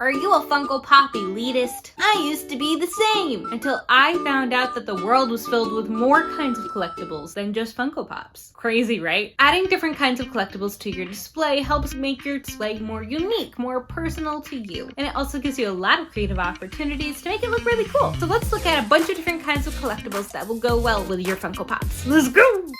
Are you a Funko Pop elitist? I used to be the same until I found out that the world was filled with more kinds of collectibles than just Funko Pops. Crazy, right? Adding different kinds of collectibles to your display helps make your display more unique, more personal to you. And it also gives you a lot of creative opportunities to make it look really cool. So let's look at a bunch of different kinds of collectibles that will go well with your Funko Pops. Let's go!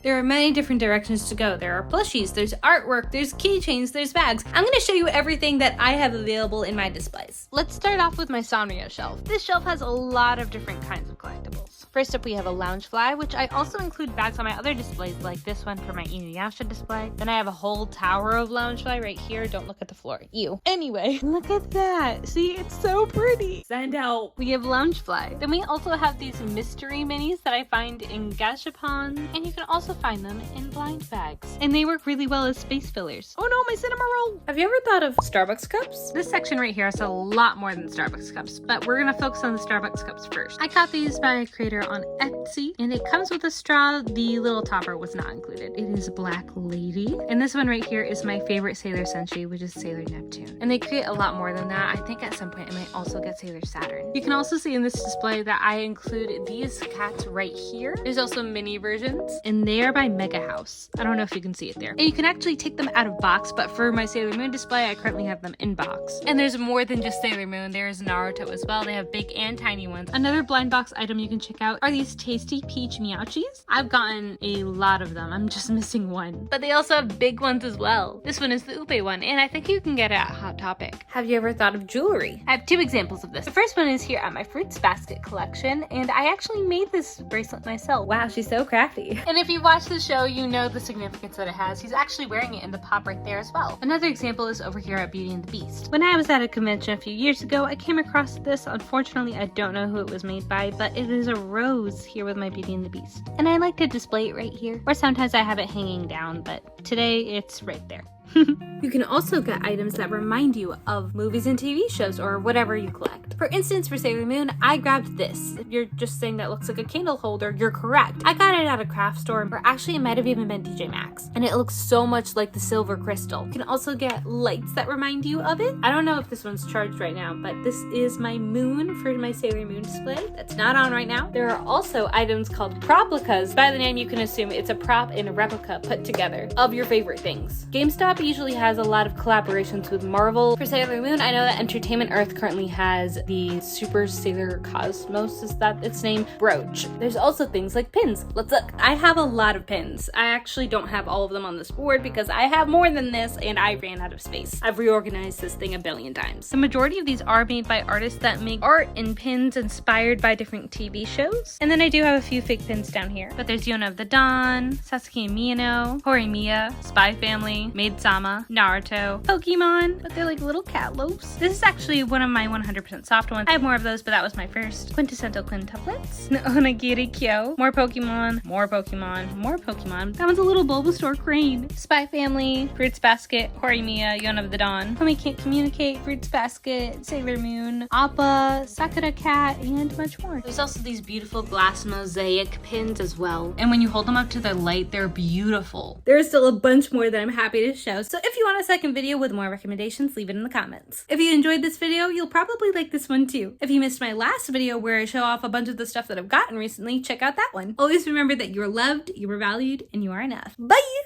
There are many different directions to go. There are plushies, there's artwork, there's keychains, there's bags. I'm going to show you everything that I have available in my displays. Let's start off with my Sona Shelf. This shelf has a lot of different kinds of collectibles. First up, we have a Loungefly, which I also include bags on my other displays, like this one for my Inuyasha display. Then I have a whole tower of Loungefly right here. Don't look at the floor. Ew. Anyway, look at that. See, it's so pretty. Stand out. We have Loungefly. Then we also have these mystery minis that I find in Gashapon, and you can also find them in blind bags. And they work really well as space fillers. Oh no, my cinema roll! Have you ever thought of Starbucks cups? This section right here has a lot more than Starbucks cups, but we're gonna focus on the Starbucks cups first. I got these by a creator on Etsy, and it comes with a straw. The little topper was not included. It is Black Lady. And this one right here is my favorite Sailor Senshi, which is Sailor Neptune. And they create a lot more than that. I think at some point I might also get Sailor Saturn. You can also see in this display that I include these cats right here. There's also mini versions, and they are by Mega House. I don't know if you can see it there. And you can actually take them out of box, but for my Sailor Moon display, I currently have them in box. And there's more than just Sailor Moon. There's Naruto as well. They have big and tiny ones. Another blind box item you can check out are these tasty peach Meowchis. I've gotten a lot of them. I'm just missing one. But they also have big ones as well. This one is the Upe one, and I think you can get it at Hot Topic. Have you ever thought of jewelry? I have two examples of this. The first one is here at my Fruits Basket collection, and I actually made this bracelet myself. Wow, she's so crafty. And if you watch the show, you know the significance that it has. He's actually wearing it in the pop right there as well. Another example is over here at Beauty and the Beast. When I was at a convention a few years ago, I came across this. Unfortunately, I don't know who it was made by, but it is a rose here with my Beauty and the Beast. And I like to display it right here, or sometimes I have it hanging down, but today it's right there. You can also get items that remind you of movies and TV shows or whatever you collect. For instance, for Sailor Moon, I grabbed this. If you're just saying that looks like a candle holder, you're correct. I got it at a craft store, or actually it might have even been TJ Maxx, and it looks so much like the silver crystal. You can also get lights that remind you of it. I don't know if this one's charged right now, but this is my moon for my Sailor Moon display. That's not on right now. There are also items called proplicas. By the name, you can assume it's a prop and a replica put together of your favorite things. GameStop usually has a lot of collaborations with Marvel. For Sailor Moon, I know that Entertainment Earth currently has the Super Sailor Cosmos, is that its name, brooch. There's also things like pins. Let's look. I have a lot of pins. I actually don't have all of them on this board because I have more than this and I ran out of space. I've reorganized this thing a billion times. The majority of these are made by artists that make art and pins inspired by different TV shows. And then I do have a few fake pins down here. But there's Yona of the Dawn, Sasuke and Miyano, Horimiya, Spy Family, Maid Sama, Naruto, Pokemon, but they're like little cat loafs. This is actually one of my 100% soft ones. I have more of those, but that was my first. Quintessential quintuplets, Onigiri Kyo, more Pokemon, more Pokemon, more Pokemon. That one's a little Bulbasaur crane. Spy Family, Fruits Basket, Horimiya, Yona of the Dawn, Homie Can't Communicate, Fruits Basket, Sailor Moon, Appa, Sakura Cat, and much more. There's also these beautiful glass mosaic pins as well. And when you hold them up to the light, they're beautiful. There's still a bunch more that I'm happy to show. So if you want a second video with more recommendations, leave it in the comments. If you enjoyed this video, you'll probably like this one too. If you missed my last video where I show off a bunch of the stuff that I've gotten recently, check out that one. Always remember that you're loved, you are valued, and you are enough. Bye!